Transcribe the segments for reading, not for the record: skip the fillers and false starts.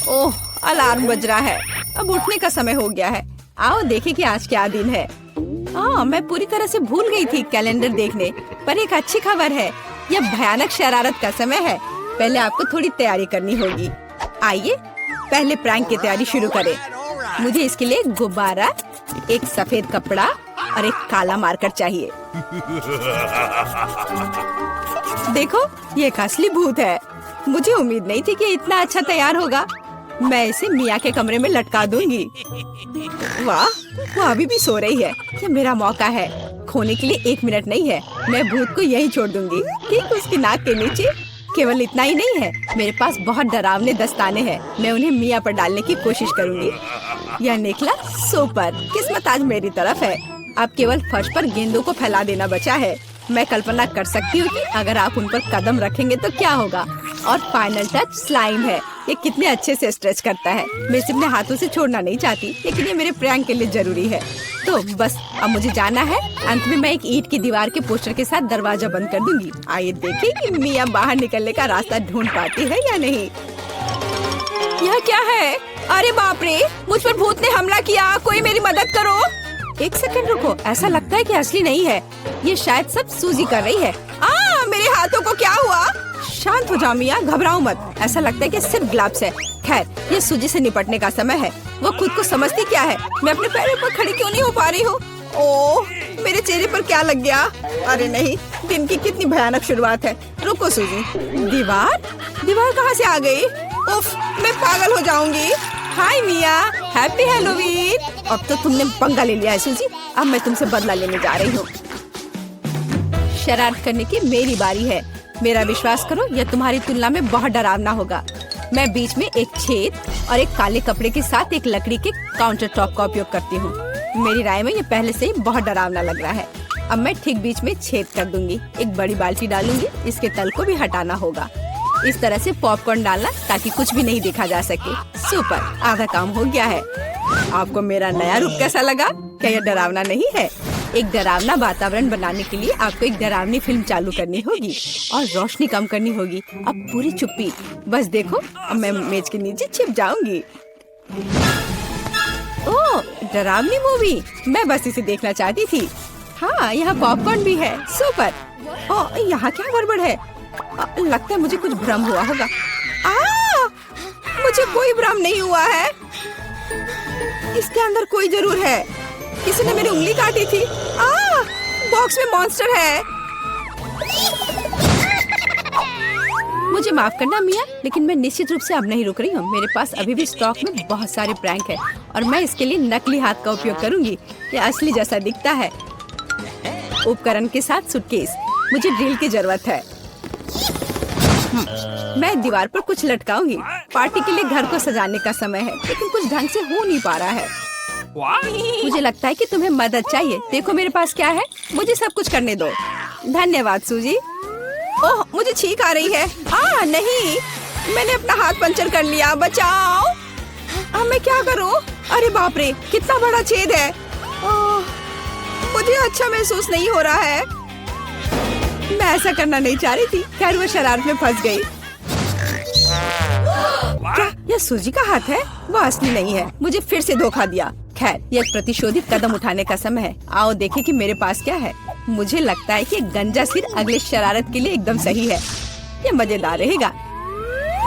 ओह, alarm बज रहा है। अब उठने का समय हो गया है। आओ देखें कि आज क्या दिन है। मैं पूरी तरह से भूल गई थी कैलेंडर देखने, पर एक अच्छी खबर है। यह भयानक शरारत का समय है। पहले आपको थोड़ी तैयारी करनी होगी। आइए पहले प्रैंक की तैयारी शुरू करें। मुझे इसके लिए गुब्बारा, एक सफेद कपड़ा और एक काला मार्कर चाहिए। देखो, ये एक असली भूत है। मुझे उम्मीद नहीं थी कि इतना अच्छा तैयार होगा। मैं इसे मिया के कमरे में लटका दूंगी। वाह, वो अभी भी सो रही है। ये मेरा मौका है। खोने के लिए 1 मिनट नहीं है। मैं भूत को यहीं छोड़ दूंगी, ठीक उसकी नाक के नीचे। केवल इतना ही नहीं है, मेरे पास बहुत डरावने दस्ताने हैं। मैं उन्हें मिया पर डालने की कोशिश करूंगी। यह निकला सुपर। किस्मत आज मेरी तरफ है। अब केवल फर्श पर गेंदों को फैला देना बचा है। मैं कल्पना कर सकती हूँ कि अगर आप उन पर कदम रखेंगे तो क्या होगा। और फाइनल टच स्लाइम है। ये कितने अच्छे से स्ट्रेच करता है। मैं इसे अपने हाथों से छोड़ना नहीं चाहती, लेकिन ये मेरे प्रैंक के लिए जरूरी है। तो बस अब मुझे जाना है। अंत में मैं एक ईंट की दीवार के पोस्टर के साथ दरवाजा बंद कर दूंगी। आइए देखें कि मिया बाहर निकलने का रास्ता ढूंढ पाती है या नहीं। यह क्या है? अरे बाप रे, मुझ पर भूत ने हमला किया। कोई मेरी मदद करो। 1 सेकंड रुको, ऐसा लगता है कि असली नहीं है। ये शायद सब सूजी कर रही है। मेरे हाथों को क्या हुआ? शांत हो जाओ मिया, घबराओ मत। ऐसा लगता है कि सिर्फ ग्लव्स है। खैर, ये सूजी से निपटने का समय है। वो खुद को समझती क्या है? मैं अपने पैरों पर खड़ी क्यों नहीं हो पा रही हूँ? ओह, मेरे चेहरे पर क्या लग गया? अरे नहीं, दिन की कितनी भयानक शुरुआत है। रुको सूजी। दीवार कहाँ से आ गई? उफ, मैं पागल हो जाऊंगी। हाय मिया, हैप्पी हैलोवीन। अब तो तुमने पंगा ले लिया है सूजी। अब मैं तुमसे बदला लेने जा रही हूँ। शरारत करने की मेरी बारी है। मेरा विश्वास करो, यह तुम्हारी तुलना में बहुत डरावना होगा। मैं बीच में एक छेद और एक काले कपड़े के साथ एक लकड़ी के काउंटर टॉप का उपयोग करती हूँ। मेरी राय में ये पहले से ही बहुत डरावना लग रहा है। अब मैं ठीक बीच में छेद कर दूंगी। एक बड़ी बाल्टी डालूंगी। इसके तल को भी हटाना होगा। इस तरह से पॉपकॉर्न डालना ताकि कुछ भी नहीं देखा जा सके। सुपर, आधा काम हो गया है। आपको मेरा नया रूप कैसा लगा? क्या यह डरावना नहीं है? एक डरावना वातावरण बनाने के लिए आपको एक डरावनी फिल्म चालू करनी होगी और रोशनी कम करनी होगी। अब पूरी चुप्पी। बस देखो, अब मैं मेज के नीचे छिप जाऊंगी। ओह, डरावनी मूवी। मैं बस इसे देखना चाहती थी। हाँ, यहाँ पॉपकॉर्न भी है। सुपर। ओह, यहाँ क्या गड़बड़ है? लगता है मुझे कुछ भ्रम हुआ होगा। मुझे कोई भ्रम नहीं हुआ है। इसके अंदर कोई जरूर है। किसी ने मेरी उंगली काटी थी। बॉक्स में मॉन्स्टर है। मुझे माफ करना मिया, लेकिन मैं निश्चित रूप से अब नहीं रुक रही हूँ। मेरे पास अभी भी स्टॉक में बहुत सारे प्रैंक है और मैं इसके लिए नकली हाथ का उपयोग करूंगी। ये असली जैसा दिखता है। उपकरण के साथ सूटकेस। मुझे ड्रिल की जरूरत है। मैं दीवार पर कुछ लटकाऊंगी। पार्टी के लिए घर को सजाने का समय है, लेकिन कुछ ढंग से हो नहीं पा रहा है। मुझे लगता है कि तुम्हें मदद चाहिए। देखो मेरे पास क्या है। मुझे सब कुछ करने दो। धन्यवाद सूजी। ओह, मुझे छींक आ रही है। नहीं, मैंने अपना हाथ पंचर कर लिया। बचाओ। अब मैं क्या करूं? अरे बाप रे, कितना बड़ा छेद है। मुझे अच्छा महसूस नहीं हो रहा है। मैं ऐसा करना नहीं चाह रही थी। खैर, वो शरारत में फंस गई। क्या यह सूजी का हाथ है? वो असली नहीं है। मुझे फिर से धोखा दिया। खैर, यह एक प्रतिशोधित कदम उठाने का समय है। आओ देखें कि मेरे पास क्या है। मुझे लगता है कि गंजा सिर अगले शरारत के लिए एकदम सही है। यह मजेदार रहेगा।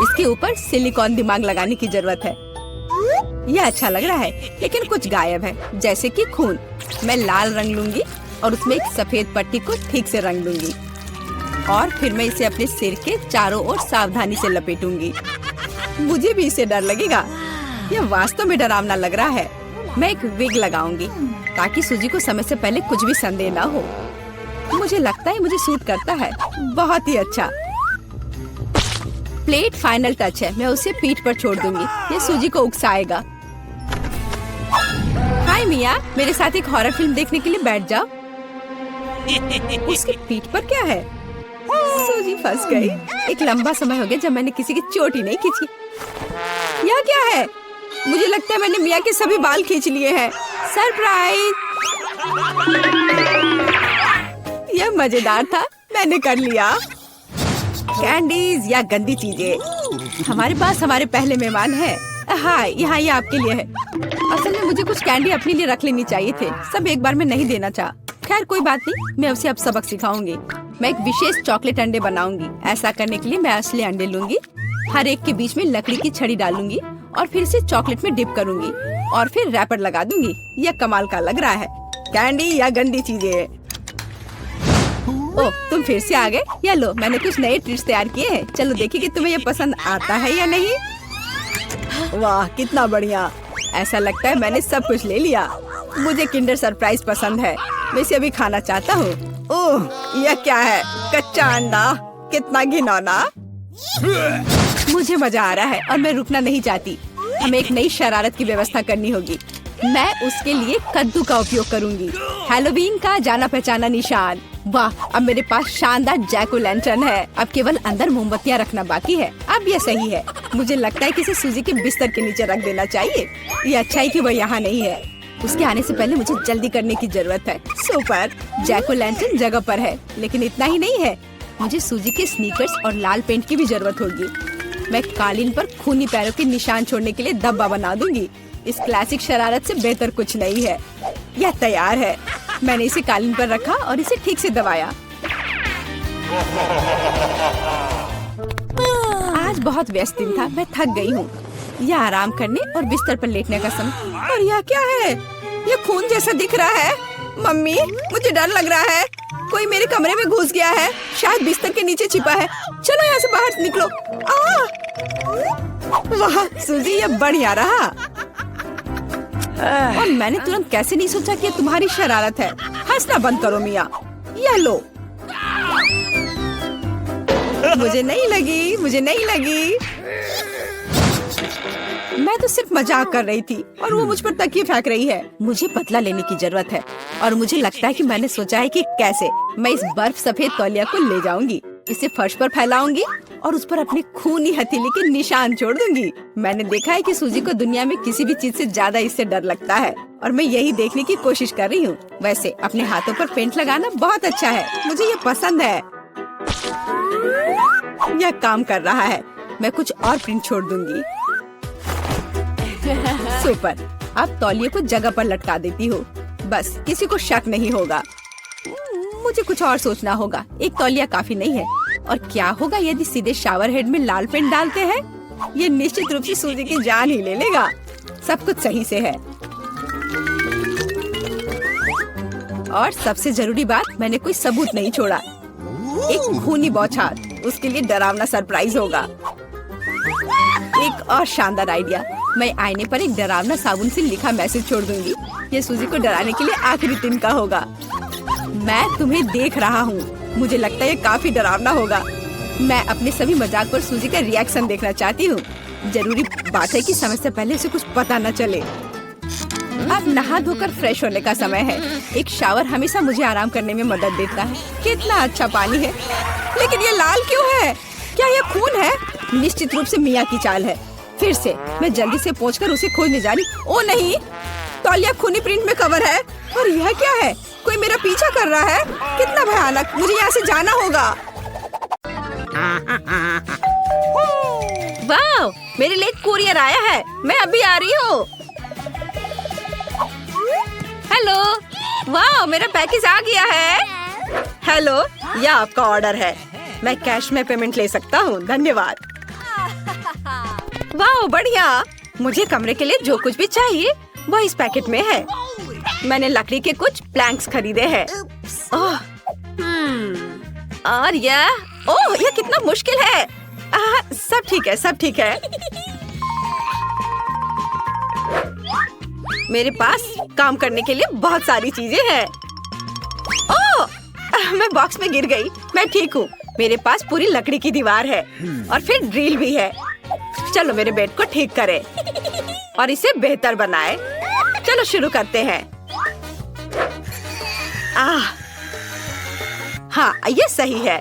इसके ऊपर सिलिकॉन दिमाग लगाने की जरूरत है। यह अच्छा लग रहा है, लेकिन कुछ गायब है, जैसे कि खून। मैं लाल रंग लूंगी और उसमें एक सफेद पट्टी को ठीक से रंग दूंगी और फिर मैं इसे अपने सिर के चारों ओर सावधानी से लपेटूंगी। मुझे भी इससे डर लगेगा। यह वास्तव में डरावना लग रहा है। मैं एक विग लगाऊंगी ताकि सूजी को समय से पहले कुछ भी संदेह न हो। मुझे लगता है मुझे सूट करता है। बहुत ही अच्छा। प्लेट फाइनल टच है। मैं उसे पीठ पर छोड़ दूंगी। ये सूजी को उकसाएगा। हाय मिया, मेरे साथ एक हॉरर फिल्म देखने के लिए बैठ जाओ। उसकी पीठ पर क्या है? सूजी फंस गई। एक लंबा समय हो गया जब मैंने किसी की चोटी नहीं खींची। यह क्या है? मुझे लगता है मैंने मिया के सभी बाल खींच लिए हैं। सरप्राइज! यह मजेदार था। मैंने कर लिया। कैंडीज या गंदी चीजें। हमारे पास हमारे पहले मेहमान हैं। हाँ, यहाँ ये आपके लिए है। असल में मुझे कुछ कैंडी अपने लिए रख लेनी चाहिए थे, सब एक बार में नहीं देना चाहा। खैर कोई बात नहीं, मैं उसे अब सबक सिखाऊंगी। मैं एक विशेष चॉकलेट अंडे बनाऊंगी। ऐसा करने के लिए मैं असली अंडे लूंगी, हर एक के बीच में लकड़ी की छड़ी डालूंगी और फिर इसे चॉकलेट में डिप करूंगी और फिर रैपर लगा दूंगी। यह कमाल का लग रहा है। कैंडी या गंदी चीजें। ओह, तुम फिर से आ गए। या लो, मैंने कुछ नए ट्रिक्स तैयार किए हैं। चलो देखिए कि तुम्हें ये पसंद आता है या नहीं। वाह, कितना बढ़िया। ऐसा लगता है मैंने सब कुछ ले लिया। मुझे किंडर सरप्राइज पसंद है, मैं इसे अभी खाना चाहता हूँ। ओह, यह क्या है? कच्चा अंडा, कितना घिनौना। मुझे मजा आ रहा है और मैं रुकना नहीं चाहती। हमें एक नई शरारत की व्यवस्था करनी होगी। मैं उसके लिए कद्दू का उपयोग करूंगी, हैलोवीन का जाना पहचाना निशान। वाह, अब मेरे पास शानदार जैक ओ लैंटर्न है। अब केवल अंदर मोमबत्तियां रखना बाकी है। अब यह सही है। मुझे लगता है कि इसे सूजी के बिस्तर के नीचे रख देना चाहिए। ये अच्छा है कि वह यहाँ नहीं है। उसके आने से पहले मुझे जल्दी करने की जरूरत है। सुपर, जैक ओ लैंटर्न जगह पर है, लेकिन इतना ही नहीं है। मुझे सूजी के स्नीकर्स और लाल पेंट की भी जरूरत होगी। मैं कालीन पर खूनी पैरों के निशान छोड़ने के लिए धब्बा बना दूंगी। इस क्लासिक शरारत से बेहतर कुछ नहीं है। यह तैयार है। मैंने इसे कालीन पर रखा और इसे ठीक से दबाया। आज बहुत व्यस्त दिन था, मैं थक गई हूँ। यह आराम करने और बिस्तर पर लेटने का समय। और यह क्या है? यह खून जैसा दिख रहा है। मम्मी, मुझे डर लग रहा है। कोई मेरे कमरे में घुस गया है, शायद बिस्तर के नीचे छिपा है। चलो यहाँ से बाहर निकलो। वाह सूजी, यह बढ़िया रहा। और मैंने तुरंत कैसे नहीं सोचा कि ये तुम्हारी शरारत है। हंसना बंद करो मिया। यह लो। मुझे नहीं लगी, मुझे नहीं लगी। मैं तो सिर्फ मजाक कर रही थी और वो मुझ पर तकिए फेंक रही है। मुझे बदला लेने की जरूरत है और मुझे लगता है कि मैंने सोचा है कि कैसे मैं इस बर्फ सफेद तौलिया को ले जाऊंगी, इसे फर्श पर फैलाऊंगी और उस पर अपने खूनी हथेली के निशान छोड़ दूंगी। मैंने देखा है कि सूजी को दुनिया में किसी भी चीज से ज्यादा इससे डर लगता है और मैं यही देखने की कोशिश कर रही हूँ। वैसे अपने हाथों पर पेंट लगाना बहुत अच्छा है, मुझे ये पसंद है। यह काम कर रहा है। मैं कुछ और प्रिंट छोड़ दूंगी। सुपर, अब तौलिए को जगह पर लटका देती हूँ, बस किसी को शक नहीं होगा। मुझे कुछ और सोचना होगा। एक तौलिया काफी नहीं है। और क्या होगा यदि सीधे शावर हेड में लाल पेंट डालते हैं? ये निश्चित रूप से सूजी की जान ही ले लेगा। सब कुछ सही से है। और सबसे जरूरी बात, मैंने कोई सबूत नहीं छोड़ा। एक खूनी बौछार, उसके लिए डरावना सरप्राइज होगा। एक और शानदार आइडिया, मैं आईने पर एक डरावना साबुन से लिखा मैसेज छोड़ दूंगी। ये सूजी को डराने के लिए आखिरी दिन का होगा। मैं तुम्हें देख रहा हूँ। मुझे लगता है ये काफी डरावना होगा। मैं अपने सभी मजाक पर सूजी का रिएक्शन देखना चाहती हूँ। जरूरी बात है कि समय से पहले उसे कुछ पता न चले। अब नहा धोकर फ्रेश होने का समय है। एक शावर हमेशा मुझे आराम करने में मदद देता है। कितना अच्छा पानी है, लेकिन ये लाल क्यों है? क्या ये खून है? निश्चित रूप से मिया की चाल है। फिर से मैं जल्दी से पहुंचकर उसे खोजने जा रही। ओ नहीं, तौलिया खूनी प्रिंट में कवर है। और यह क्या है? कोई मेरा पीछा कर रहा है। कितना भयानक, मुझे यहाँ से जाना होगा। वाह, मेरे लिए कुरियर आया है। मैं अभी आ रही हूँ। हेलो, वाह मेरा पैकेज आ गया है। हेलो, यह आपका ऑर्डर है। मैं कैश में पेमेंट ले सकता हूँ, धन्यवाद। वाह बढ़िया। मुझे कमरे के लिए जो कुछ भी चाहिए वह इस पैकेट में है। मैंने लकड़ी के कुछ प्लैंक्स खरीदे हैं। और यह कितना मुश्किल है। सब ठीक है, सब ठीक है। मेरे पास काम करने के लिए बहुत सारी चीजें हैं। मैं बॉक्स में गिर गई। मैं ठीक हूँ। मेरे पास पूरी लकड़ी की दीवार है और फिर ड्रिल भी है। चलो मेरे बेड को ठीक करें और इसे बेहतर बनाएं। चलो शुरू करते हैं। हाँ, ये सही है।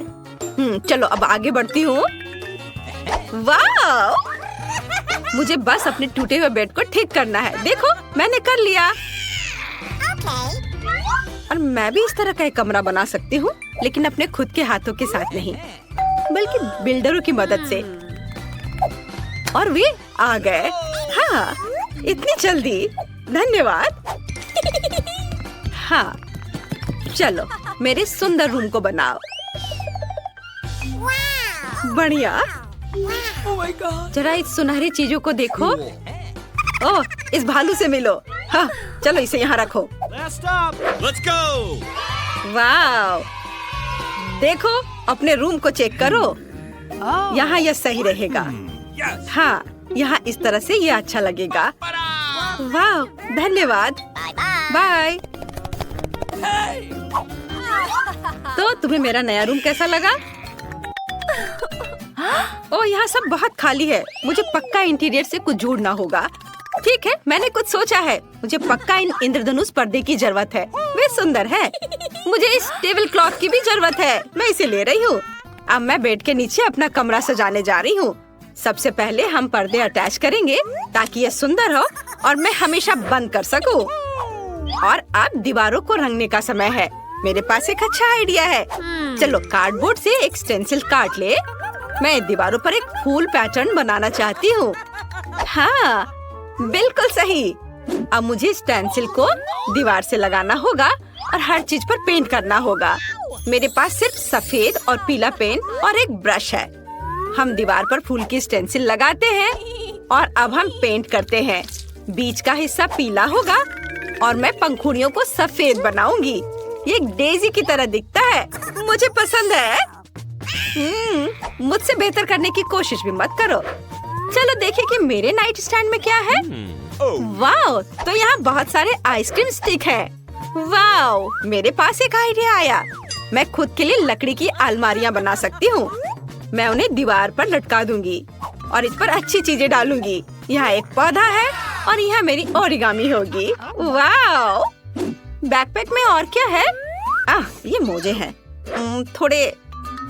चलो अब आगे बढ़ती हूँ। वाह, मुझे बस अपने टूटे हुए बेड को ठीक करना है। देखो, मैंने कर लिया। और मैं भी इस तरह का एक कमरा बना सकती हूँ, लेकिन अपने खुद के हाथों के साथ नहीं। बल्कि बिल्डरों की मदद से। और वे आ गए। हाँ, इतनी जल्दी, धन्यवाद। हाँ, चलो मेरे सुंदर रूम को बनाओ। बढ़िया। जरा इस सुनहरी चीजों को देखो। ओह, इस भालू से मिलो। हाँ, चलो इसे यहाँ रखो। Let's go! वाव! देखो, अपने रूम को चेक करो। यहाँ यह सही रहेगा। हाँ, यहाँ इस तरह से ये अच्छा लगेगा। वाव! धन्यवाद। बाय। तो तुम्हें मेरा नया रूम कैसा लगा? ओह, यहाँ सब बहुत खाली है। मुझे पक्का इंटीरियर से कुछ जोड़ना होगा। ठीक है, मैंने कुछ सोचा है। मुझे पक्का इन इंद्रधनुष पर्दे की जरूरत है। वे सुंदर है। मुझे इस टेबल क्लॉथ की भी जरूरत है। मैं इसे ले रही हूँ। अब मैं बेड के नीचे अपना कमरा सजाने जा रही हूँ। सबसे पहले हम पर्दे अटैच करेंगे ताकि ये सुंदर हो और मैं हमेशा बंद कर सकूँ। और अब दीवारों को रंगने का समय है। मेरे पास एक अच्छा आइडिया है। चलो कार्डबोर्ड से एक स्टेंसिल काट ले। मैं दीवारों पर एक फूल पैटर्न बनाना चाहती हूँ। हाँ, बिल्कुल सही। अब मुझे स्टेंसिल को दीवार से लगाना होगा और हर चीज पर पेंट करना होगा। मेरे पास सिर्फ सफेद और पीला पेन और एक ब्रश है। हम दीवार पर फूल की स्टेंसिल लगाते हैं और अब हम पेंट करते हैं। बीच का हिस्सा पीला होगा और मैं पंखुड़ियों को सफेद बनाऊंगी। ये एक डेजी की तरह दिखता है। मुझे पसंद है। मुझसे बेहतर करने की कोशिश भी मत करो। चलो देखें कि मेरे नाइट स्टैंड में क्या है। वाओ, तो यहाँ बहुत सारे आइसक्रीम स्टिक हैं। वाओ, मेरे पास एक आइडिया आया। मैं खुद के लिए लकड़ी की अलमारियाँ बना सकती हूँ। मैं उन्हें दीवार पर लटका दूंगी और इस पर अच्छी चीजें डालूंगी। यहाँ एक पौधा है और यहाँ मेरी ओरिगामी होगी। वाओ, बैकपैक में और क्या है? ये मोजे हैं। थोड़े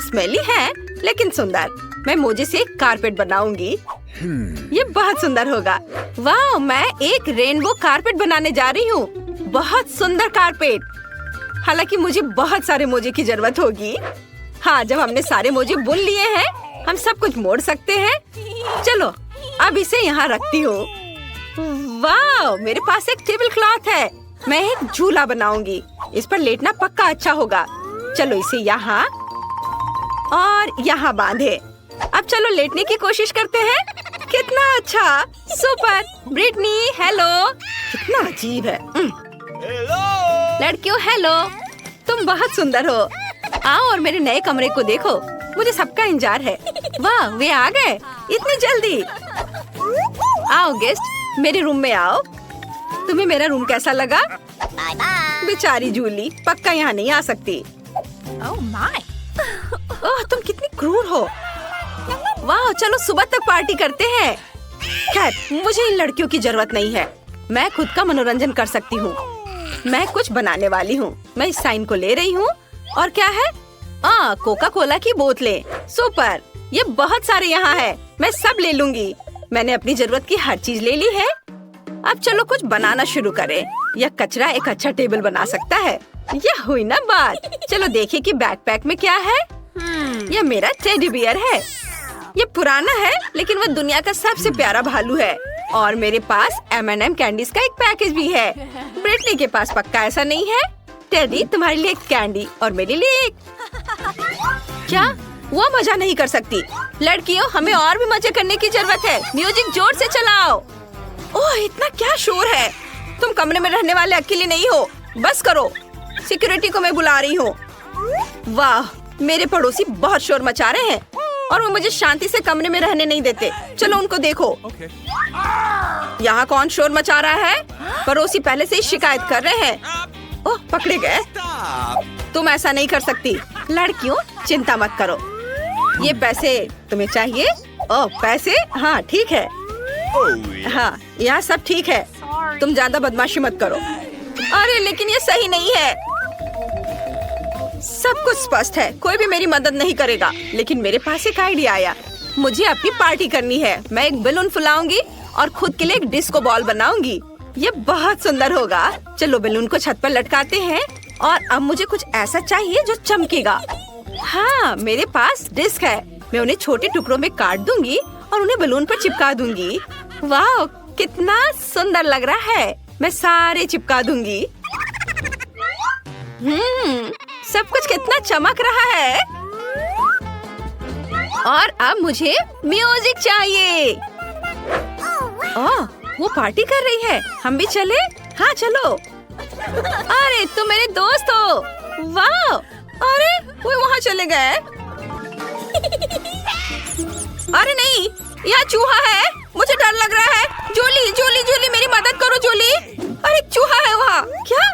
स्मेली हैं, लेकिन सुंदर। मैं मोजे से एक कारपेट बनाऊंगी। ये बहुत सुंदर होगा। वाह, मैं एक रेनबो कारपेट बनाने जा रही हूँ। बहुत सुंदर कारपेट। हालांकि मुझे बहुत सारे मोजे की जरूरत होगी। हाँ, जब हमने सारे मोजे बुन लिए हैं, हम सब कुछ मोड़ सकते हैं। चलो, अब इसे यहाँ रखती हूँ। वाह, मेरे पास एक टेबल क्लॉथ है। मैं एक झूला बनाऊंगी। इस पर लेटना पक्का अच्छा होगा। चलो इसे यहाँ और यहाँ बांधे। अब चलो लेटने की कोशिश करते हैं। कितना अच्छा, सुपर। Britney, hello. कितना अजीब है। लड़कियों, हेलो। तुम बहुत सुंदर हो। आओ और मेरे नए कमरे को देखो। मुझे सबका इंतजार है। वाह, वे आ गए इतनी जल्दी। आओ गेस्ट, मेरे रूम में आओ। तुम्हें मेरा रूम कैसा लगा? बेचारी जूली पक्का यहाँ नहीं आ सकती। ओह, तुम कितनी क्रूर हो। वाह, चलो सुबह तक पार्टी करते हैं। खैर, मुझे इन लड़कियों की जरूरत नहीं है। मैं खुद का मनोरंजन कर सकती हूँ। मैं कुछ बनाने वाली हूँ। मैं इस साइन को ले रही हूँ। और क्या है? कोका कोला की बोतलें। सुपर, ये बहुत सारे यहाँ है। मैं सब ले लूंगी। मैंने अपनी जरूरत की हर चीज ले ली है। अब चलो कुछ बनाना शुरू करें। यह कचरा एक अच्छा टेबल बना सकता है। यह हुई ना बात। चलो देखिए कि बैकपैक में क्या है। यह मेरा टेडी बियर है। ये पुराना है, लेकिन वह दुनिया का सबसे प्यारा भालू है। और मेरे पास M&M कैंडीज का एक पैकेज भी है। ब्रिटनी के पास पक्का ऐसा नहीं है। टेडी, तुम्हारे लिए एक कैंडी और मेरे लिए एक। क्या? वो मजा नहीं कर सकती। लड़कियों, हमें और भी मजे करने की जरूरत है। म्यूजिक जोर से चलाओ। ओह, इतना क्या शोर है। तुम कमरे में रहने वाले अकेले नहीं हो। बस करो। सिक्योरिटी को मैं बुला रही हूँ। वाह, मेरे पड़ोसी बहुत शोर मचा रहे हैं और वो मुझे शांति से कमरे में रहने नहीं देते। चलो उनको देखो। यहाँ कौन शोर मचा रहा है? पड़ोसी पहले से ही शिकायत कर रहे हैं। ओह, पकड़े गए। तुम ऐसा नहीं कर सकती। लड़कियों, चिंता मत करो। ये पैसे तुम्हें चाहिए? ओह, पैसे? हाँ, ठीक है। हाँ, यहाँ सब ठीक है। तुम ज्यादा बदमाशी मत करो। अरे लेकिन ये सही नहीं है। सब कुछ स्पष्ट है। कोई भी मेरी मदद नहीं करेगा। लेकिन मेरे पास एक आइडिया आया। मुझे अपनी पार्टी करनी है। मैं एक बैलून फुलाऊंगी और खुद के लिए एक डिस्को बॉल बनाऊंगी। ये बहुत सुंदर होगा। चलो बैलून को छत पर लटकाते हैं। और अब मुझे कुछ ऐसा चाहिए जो चमकेगा। हाँ, मेरे पास डिस्क है। मैं उन्हें छोटे टुकड़ों में काट दूंगी और उन्हें बलून पर चिपका दूंगी। वाह, कितना सुंदर लग रहा है। मैं सारे चिपका दूंगी। सब कुछ कितना चमक रहा है। और अब मुझे म्यूजिक चाहिए। ओह, वो पार्टी कर रही है। हम भी चले? हाँ चलो। अरे तुम मेरे दोस्त हो। वाह, अरे वो वहाँ चले गए। अरे नहीं, यहाँ चूहा है। मुझे डर लग रहा है। जूली जूली जूली, मेरी मदद करो जूली। अरे चूहा है वहाँ। क्या?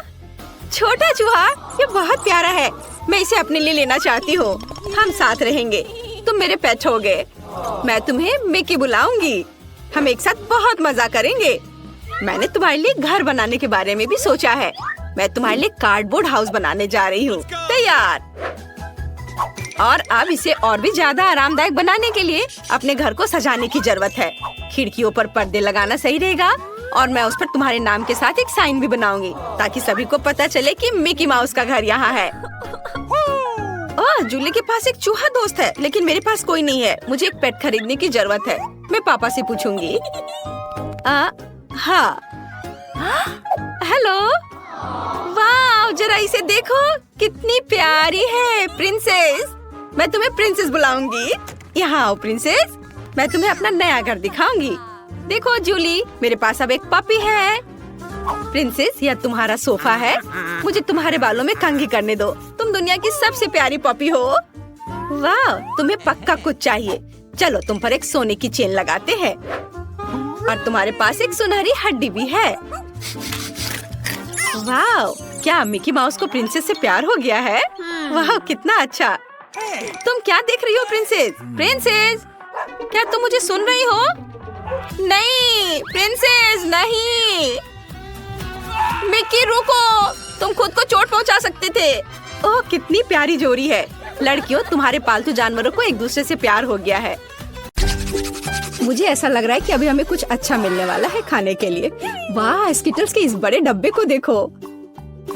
छोटा चूहा? ये बहुत प्यारा है। मैं इसे अपने लिए लेना चाहती हूँ। हम साथ रहेंगे। तुम मेरे पेट होगे। मैं तुम्हें मिकी बुलाऊंगी। हम एक साथ बहुत मजा करेंगे। मैंने तुम्हारे लिए घर बनाने के बारे में भी सोचा है। मैं तुम्हारे लिए कार्डबोर्ड हाउस बनाने जा रही हूँ। तैयार। और अब इसे और भी ज्यादा आरामदायक बनाने के लिए अपने घर को सजाने की जरूरत है। खिड़कियों पर पर्दे लगाना सही रहेगा और मैं उस पर तुम्हारे नाम के साथ एक साइन भी बनाऊंगी ताकि सभी को पता चले कि मिकी माउस का घर यहाँ है। ओह, जूली के पास एक चूहा दोस्त है, लेकिन मेरे पास कोई नहीं है। मुझे एक पेट खरीदने की जरूरत है। मैं पापा से पूछूंगी। हाँ। हेलो। वाह, जरा इसे देखो, कितनी प्यारी है। प्रिंसेस। मैं तुम्हें प्रिंसेस बुलाऊंगी। यहाँ आओ प्रिंसेस। मैं तुम्हें अपना नया घर दिखाऊंगी। देखो जूली, मेरे पास अब एक पपी है। प्रिंसेस, यह तुम्हारा सोफा है। मुझे तुम्हारे बालों में कंघी करने दो। तुम दुनिया की सबसे प्यारी पपी हो। वाह, तुम्हें पक्का कुछ चाहिए। चलो तुम पर एक सोने की चेन लगाते हैं। और तुम्हारे पास एक सुनहरी हड्डी भी है। वाह, क्या मिकी माउस को प्रिंसेस से प्यार हो गया है? वाह, कितना अच्छा। तुम क्या देख रही हो प्रिंसेस? प्रिंसेस, क्या तुम मुझे सुन रही हो? नहीं प्रिंसेस, नहीं। मिकी रुको, तुम खुद को चोट पहुंचा सकते थे। ओह, कितनी प्यारी जोड़ी है। लड़कियों, तुम्हारे पालतू जानवरों को एक दूसरे से प्यार हो गया है। मुझे ऐसा लग रहा है कि अभी हमें कुछ अच्छा मिलने वाला है खाने के लिए। वाह, स्किटल्स के इस बड़े डब्बे को देखो।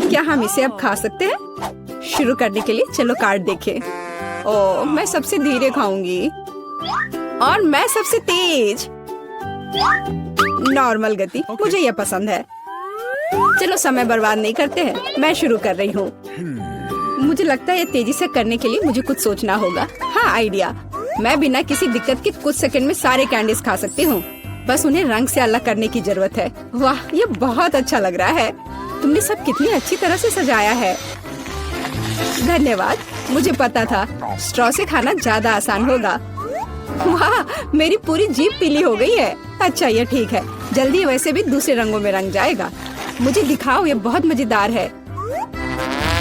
क्या हम इसे अब खा सकते हैं? शुरू करने के लिए चलो कार्ड देखें। ओह, मैं सबसे धीरे खाऊंगी और मैं सबसे तेज। नॉर्मल गति, मुझे यह पसंद है। चलो समय बर्बाद नहीं करते हैं। मैं शुरू कर रही हूँ। मुझे लगता है ये तेजी से करने के लिए मुझे कुछ सोचना होगा। हाँ, आइडिया। मैं बिना किसी दिक्कत के कुछ सेकंड में सारे कैंडीज खा सकती हूँ। बस उन्हें रंग से अलग करने की जरूरत है। वाह, ये बहुत अच्छा लग रहा है। तुमने सब कितनी अच्छी तरह से सजाया है। धन्यवाद। मुझे पता था स्ट्रॉ से खाना ज्यादा आसान होगा। वाह, मेरी पूरी जीभ पीली हो गई है। अच्छा, ये ठीक है। जल्दी वैसे भी दूसरे रंगों में रंग जाएगा। मुझे दिखाओ, ये बहुत मजेदार है।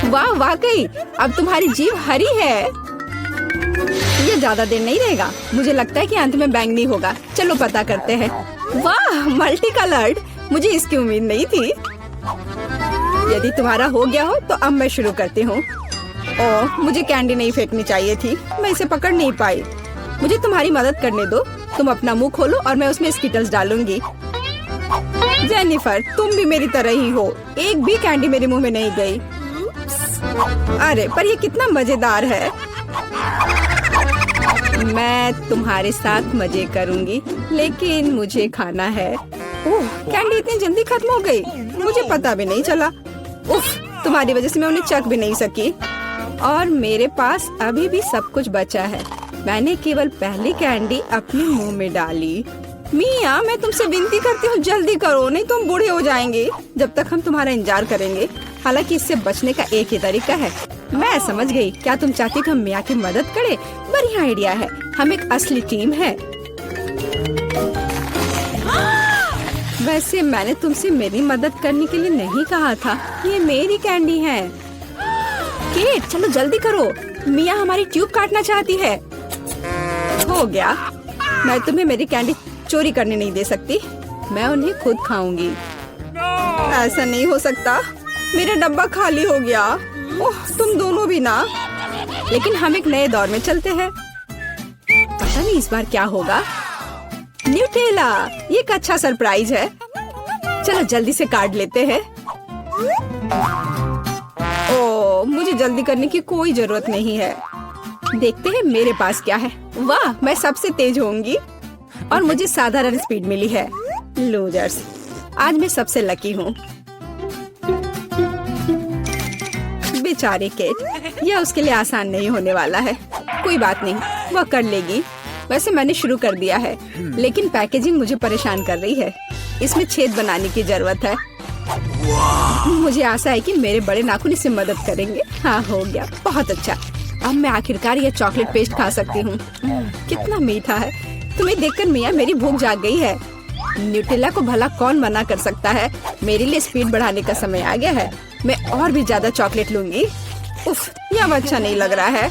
वाह, वाकई अब तुम्हारी जीभ हरी है। ये ज्यादा देर नहीं रहेगा। मुझे लगता है कि अंत में बैंगनी होगा। चलो पता करते हैं। वाह, मल्टी कलर्ड। मुझे इसकी उम्मीद नहीं थी। यदि तुम्हारा हो गया हो तो अब मैं शुरू करती हूँ। ओह, मुझे कैंडी नहीं फेंकनी चाहिए थी। मैं इसे पकड़ नहीं पाई। मुझे तुम्हारी मदद करने दो। तुम अपना मुंह खोलो और मैं उसमें स्किटल्स डालूंगी। जेनिफर, तुम भी मेरी तरह ही हो। एक भी कैंडी मेरे मुंह में नहीं गई। अरे पर ये कितना मजेदार है। मैं तुम्हारे साथ मजे करूंगी, लेकिन मुझे खाना है। ओह, कैंडी इतनी जल्दी खत्म हो गई। मुझे पता भी नहीं चला। उफ, तुम्हारी वजह से मैं उन्हें चख भी नहीं सकी। और मेरे पास अभी भी सब कुछ बचा है। मैंने केवल पहली कैंडी अपने मुंह में डाली। मिया, मैं तुमसे विनती करती हूँ, जल्दी करो, नहीं तो हम बूढ़े हो जाएंगे जब तक हम तुम्हारा इंतजार करेंगे। हालांकि इससे बचने का एक ही तरीका है। मैं समझ गई। क्या तुम चाहती कि हम मिया की मदद करें? बढ़िया आइडिया है। हम एक असली टीम है। वैसे मैंने तुमसे मेरी मदद करने के लिए नहीं कहा था। ये मेरी कैंडी है। केट, चलो जल्दी करो। मिया हमारी ट्यूब काटना चाहती है। हो गया। मैं तुम्हें मेरी कैंडी चोरी करने नहीं दे सकती। मैं उन्हें खुद खाऊंगी। ऐसा नहीं हो सकता। मेरा डब्बा खाली हो गया। ओह, तुम दोनों भी ना। लेकिन हम एक नए दौर में चलते हैं। पता नहीं इस बार क्या होगा। न्यूटेला, ये एक अच्छा सरप्राइज है। चलो जल्दी से काट लेते हैं। ओह, मुझे जल्दी करने की कोई जरूरत नहीं है। देखते हैं मेरे पास क्या है। वाह, मैं सबसे तेज होंगी और मुझे साधारण स्पीड मिली है। लूजर्स, आज मैं सबसे लकी हूँ। बेचारी केट, यह उसके लिए आसान नहीं होने वाला है। कोई बात नहीं, वह कर लेगी। वैसे मैंने शुरू कर दिया है, लेकिन पैकेजिंग मुझे परेशान कर रही है। इसमें छेद बनाने की जरूरत है। मुझे आशा है कि मेरे बड़े नाखून इससे मदद करेंगे। हाँ, हो गया, बहुत अच्छा। अब मैं आखिरकार यह चॉकलेट पेस्ट खा सकती हूँ। कितना मीठा है। तुम्हें देखकर मिया मेरी भूख जाग गई है। न्यूटेला को भला कौन मना कर सकता है। मेरे लिए स्पीड बढ़ाने का समय आ गया है। मैं और भी ज्यादा चॉकलेट लूंगी। उफ, यह अब अच्छा नहीं लग रहा है।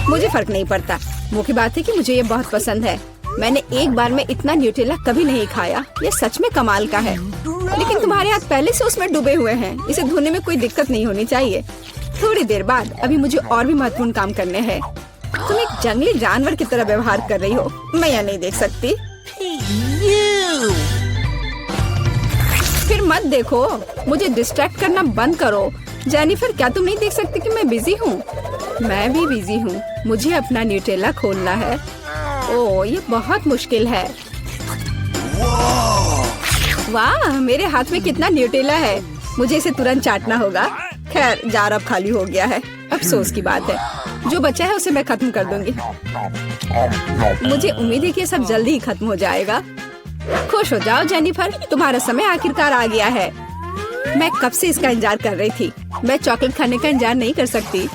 मुझे फर्क नहीं पड़ता। मुख्य बात है कि मुझे ये बहुत पसंद है। मैंने एक बार में इतना न्यूटेला कभी नहीं खाया। ये सच में कमाल का है। लेकिन तुम्हारे हाथ पहले से उसमें डूबे हुए हैं। इसे धोने में कोई दिक्कत नहीं होनी चाहिए। थोड़ी देर बाद अभी मुझे और भी महत्वपूर्ण काम करने हैं। तुम एक जंगली जानवर की तरह व्यवहार कर रही हो। मैं यह नहीं देख सकती। फिर मत देखो। मुझे डिस्ट्रैक्ट करना बंद करो। जेनिफर, क्या तुम नहीं देख सकती कि मैं बिजी हूँ? मैं भी बिजी हूँ। मुझे अपना न्यूटेला खोलना है। ओह, ये बहुत मुश्किल है। वाह, मेरे हाथ में कितना न्यूटेला है। मुझे इसे तुरंत चाटना होगा। खैर, जार अब खाली हो गया है। अफसोस की बात है। जो बचा है उसे मैं खत्म कर दूंगी। मुझे उम्मीद है कि ये सब जल्दी ही खत्म हो जाएगा। खुश हो जाओ जेनिफर, तुम्हारा समय आखिरकार आ गया है। मैं कब से इसका इंतजार कर रही थी। मैं चॉकलेट खाने का इंतजार नहीं कर सकती।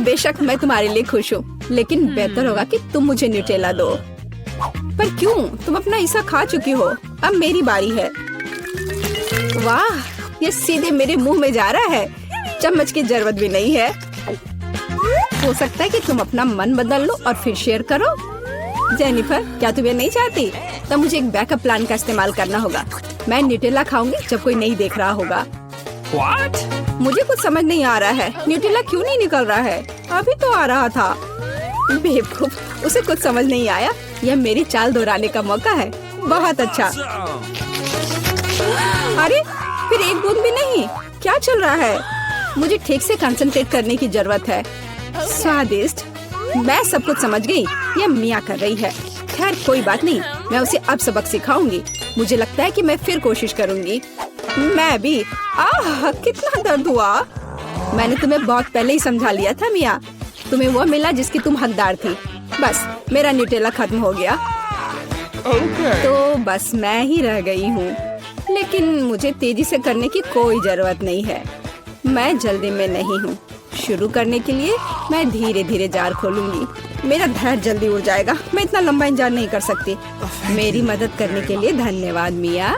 बेशक मैं तुम्हारे लिए खुश हूँ, लेकिन बेहतर होगा कि तुम मुझे न्यूटेला दो। पर क्यों? तुम अपना हिस्सा खा चुकी हो। अब मेरी बारी है। वाह, ये सीधे मेरे मुंह में जा रहा है। चम्मच की जरूरत भी नहीं है। हो सकता है कि तुम अपना मन बदल लो और फिर शेयर करो। जेनिफर, क्या तुम ये नहीं चाहती? तब मुझे एक बैकअप प्लान का इस्तेमाल करना होगा। मैं न्यूटेला खाऊंगी जब कोई नहीं देख रहा होगा। What? मुझे कुछ समझ नहीं आ रहा है। न्यूटेला क्यों नहीं निकल रहा है? अभी तो आ रहा था। बेवकूफ, उसे कुछ समझ नहीं आया। यह मेरी चाल दोहराने का मौका है। बहुत अच्छा। अरे, फिर एक बूंद भी नहीं। क्या चल रहा है? मुझे ठीक से कंसंट्रेट करने की जरूरत है। स्वादिष्ट। मैं सब कुछ समझ गई। यह मिया कर रही है। खैर, कोई बात नहीं। मैं उसे अब सबक सिखाऊंगी। मुझे लगता है कि मैं फिर कोशिश करूंगी। मैं भी। आह, कितना दर्द हुआ। मैंने तुम्हें बहुत पहले ही समझा लिया था मिया। तुम्हें वो मिला जिसकी तुम हकदार थी। बस, मेरा न्यूटेला खत्म हो गया। तो बस मैं ही रह गई हूँ। लेकिन मुझे तेजी से करने की कोई जरूरत नहीं है। मैं जल्दी में नहीं हूँ। शुरू करने के लिए मैं धीरे धीरे जार खोलूंगी। मेरा धैर्य जल्दी उड़ जाएगा। मैं इतना लंबा इंतजार नहीं कर सकती। मेरी मदद करने के लिए धन्यवाद मिया,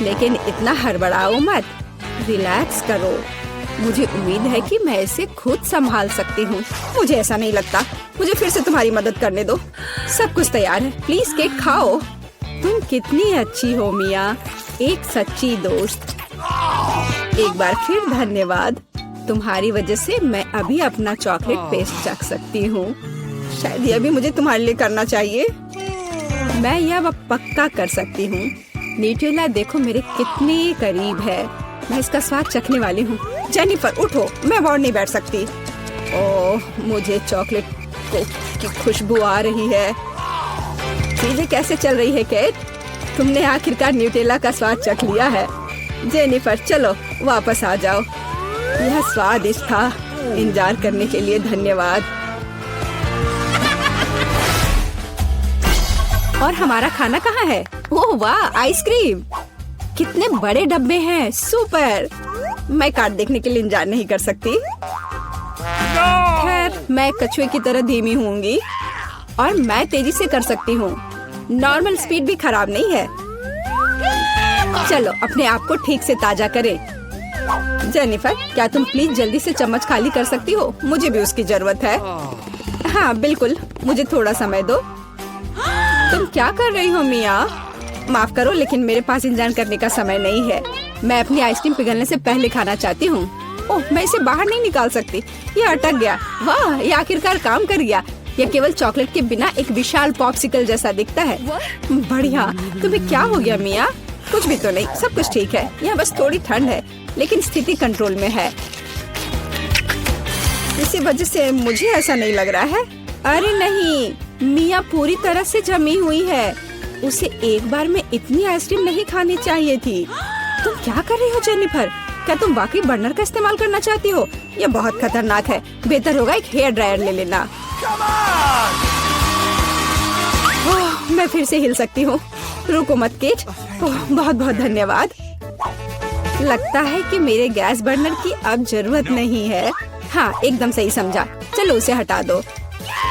लेकिन इतना हड़बड़ाओ मत। रिलैक्स करो। मुझे उम्मीद है कि मैं इसे खुद संभाल सकती हूँ। मुझे ऐसा नहीं लगता। मुझे फिर से तुम्हारी मदद करने दो। सब कुछ तैयार है। प्लीज केक खाओ। तुम कितनी अच्छी हो मिया, एक सच्ची दोस्त। एक बार फिर धन्यवाद। तुम्हारी वजह से मैं अभी अपना चॉकलेट पेस्ट चख सकती हूँ। शायद यह भी मुझे तुम्हारे लिए करना चाहिए। मैं यह पक्का कर सकती हूँ। न्यूटेला देखो मेरे कितने करीब है। मैं इसका स्वाद चखने वाली हूँ। जेनिफर, उठो। मैं और नहीं बैठ सकती। ओह, मुझे चॉकलेट की खुशबू आ रही है। चीजें कैसे चल रही है केट? तुमने आखिरकार न्यूटेला का स्वाद चख लिया है। जेनिफर, चलो वापस आ जाओ। यह स्वादिष्ट था। इंतजार करने के लिए धन्यवाद। और हमारा खाना कहाँ है? ओह वाह, आइसक्रीम। कितने बड़े डब्बे हैं। सुपर। मैं कार्ड देखने के लिए इंतजार नहीं कर सकती। खैर, मैं कछुए की तरह धीमी होंगी और मैं तेजी से कर सकती हूँ। नॉर्मल स्पीड भी खराब नहीं है। चलो अपने आप को ठीक से ताजा करें। जेनिफर, क्या तुम प्लीज जल्दी से चम्मच खाली कर सकती हो? मुझे भी उसकी जरूरत है। हाँ बिल्कुल, मुझे थोड़ा समय दो। तुम क्या कर रही हो मिया? माफ करो, लेकिन मेरे पास इंतजार करने का समय नहीं है। मैं अपनी आइसक्रीम पिघलने से पहले खाना चाहती हूँ। ओह, मैं इसे बाहर नहीं निकाल सकती। ये अटक गया। वाह, ये आखिरकार काम कर गया। यह केवल चॉकलेट के बिना एक विशाल पॉप्सिकल जैसा दिखता है। बढ़िया। तुम्हें क्या हो गया मिया? कुछ भी तो नहीं, सब कुछ ठीक है। यहाँ बस थोड़ी ठंड है, लेकिन स्थिति कंट्रोल में है। इसी वजह से मुझे ऐसा नहीं लग रहा है। अरे नहीं, मिया पूरी तरह से जमी हुई है। उसे एक बार में इतनी आइसक्रीम नहीं खानी चाहिए थी। तुम क्या कर रही हो जेनिफर? क्या तुम वाकई बर्नर का इस्तेमाल करना चाहती हो? ये बहुत खतरनाक है। बेहतर होगा एक हेयर ड्रायर ले लेना। मैं फिर से हिल सकती हूँ। रुको मत केट। बहुत बहुत धन्यवाद। लगता है कि मेरे गैस बर्नर की अब जरूरत नहीं है। हाँ, एकदम सही समझा। चलो उसे हटा दो।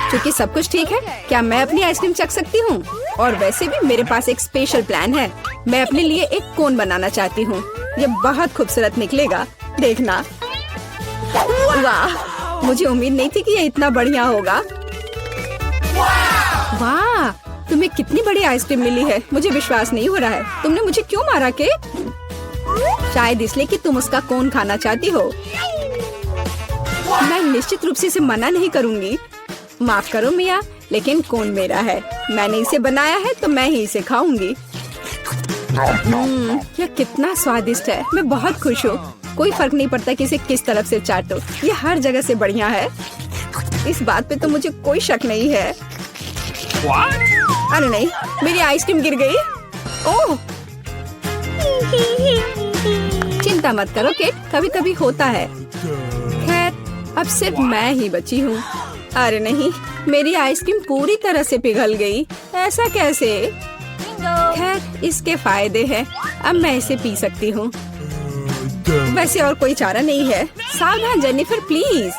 क्योंकि सब कुछ ठीक है, क्या मैं अपनी आइसक्रीम चख सकती हूँ? और वैसे भी मेरे पास एक स्पेशल प्लान है। मैं अपने लिए एक कोन बनाना चाहती हूँ। ये बहुत खूबसूरत निकलेगा, देखना। वाह, मुझे उम्मीद नहीं थी कि ये इतना बढ़िया होगा। वाह, तुम्हें कितनी बड़ी आइसक्रीम मिली है। मुझे विश्वास नहीं हो रहा है। तुमने मुझे क्यों मारा के? शायद इसलिए कि तुम उसका कोन खाना चाहती हो। मैं निश्चित रूप से इसे मना नहीं करूंगी। माफ करो मिया, लेकिन कोन मेरा है। मैंने इसे बनाया है तो मैं ही इसे खाऊंगी। यह कितना स्वादिष्ट है। मैं बहुत खुश हूँ। कोई फर्क नहीं पड़ता कि इसे किस तरफ से चाटो, ये हर जगह से बढ़िया है। इस बात पे तो मुझे कोई शक नहीं है। अरे नहीं, मेरी आइसक्रीम गिर गई। ओह, चिंता मत करो केट, कभी कभी होता है। खैर, अब सिर्फ मैं ही बची हूँ। अरे नहीं, मेरी आइसक्रीम पूरी तरह से पिघल गई। ऐसा कैसे? खैर, इसके फायदे हैं। अब मैं इसे पी सकती हूँ। वैसे और कोई चारा नहीं है। सावधान जेनिफर, प्लीज।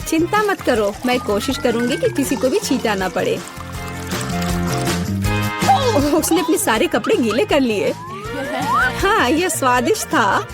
चिंता मत करो, मैं कोशिश करूँगी कि किसी को भी छींटा ना पड़े। उसने अपने सारे कपड़े गीले कर लिए। हाँ, यह स्वादिष्ट था।